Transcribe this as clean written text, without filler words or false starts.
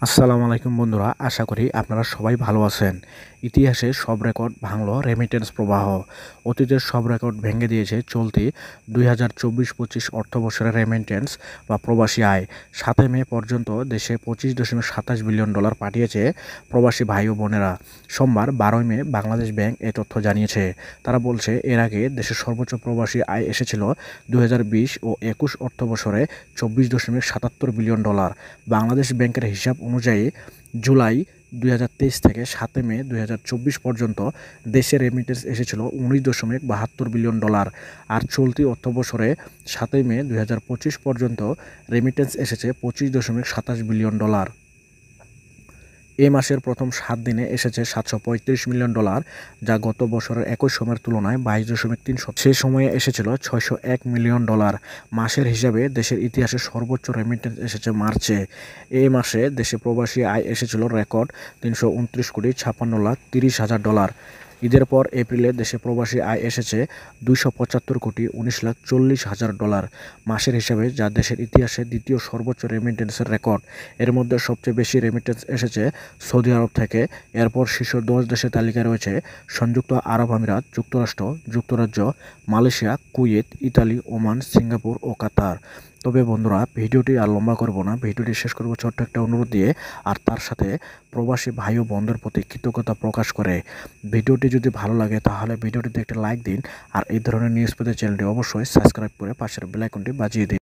আসসালামু আলাইকুম বন্ধুরা, আশা করি আপনারা সবাই ভালো আছেন। ইতিহাসে সব রেকর্ড ভাঙল রেমিটেন্স প্রবাহ। অতীতের সব রেকর্ড ভেঙে দিয়েছে চলতি 2024-25 অর্থবছরের রেমিটেন্স বা প্রবাসী আয়। 7 মে পর্যন্ত দেশে $25.27 বিলিয়ন পাঠিয়েছে প্রবাসী ভাই ও বোনেরা। সোমবার 12 মে বাংলাদেশ ব্যাংক এই তথ্য জানিয়েছে। তারা বলছে, এর আগে দেশের সর্বোচ্চ প্রবাসী আয় এসেছিল 2020 ও 21 অর্থবছরে $24.77 বিলিয়ন। বাংলাদেশ ব্যাংকের হিসাব অনুযায়ী জুলাই 2023 থেকে 7 মে 2024 পর্যন্ত দেশে রেমিটেন্স এসেছিল $19.72 বিলিয়ন। আর চলতি অর্থবছরে 7 মে 2025 পর্যন্ত রেমিটেন্স এসেছে $25.27 বিলিয়ন। এ মাসের প্রথম 7 দিনে এসেছে $735 মিলিয়ন, যা গত বছরের একই সময়ের তুলনায় 22.3%। সেই সময়ে এসেছিল $601 মিলিয়ন। মাসের হিসাবে দেশের ইতিহাসে সর্বোচ্চ রেমিটেন্স এসেছে মার্চে। এই মাসে দেশে প্রবাসী আয় এসেছিল রেকর্ড $329,56,30,000। ঈদের পর এপ্রিলে দেশে প্রবাসী আয় এসেছে $275,19,40,000 মাসের হিসাবে, যা দেশের ইতিহাসে দ্বিতীয় সর্বোচ্চ রেমিটেন্সের রেকর্ড। এর মধ্যে সবচেয়ে বেশি রেমিটেন্স এসেছে সৌদি আরব থেকে। এরপর শীর্ষ 10 দেশের তালিকায় রয়েছে সংযুক্ত আরব আমিরাত, যুক্তরাষ্ট্র, যুক্তরাজ্য, Malaysia, Kuwait, Italy, Oman, Singapore ও কাতার। তবে বন্ধুরা, ভিডিওটি আর লম্বা করব না, ভিডিওটি শেষ করব ছোট্ট একটা অনুরোধ দিয়ে, আর তার সাথে প্রবাসী ভাই ও বোনদের প্রতি কৃতজ্ঞতা প্রকাশ করে। ভিডিওটি যদি ভালো লাগে তাহলে ভিডিওটিতে একটা লাইক দিন, আর এই ধরনের নিউজ পেতে চ্যানেলটি অবশ্যই সাবস্ক্রাইব করে পাশের বেল আইকনটি বাজিয়ে দিন।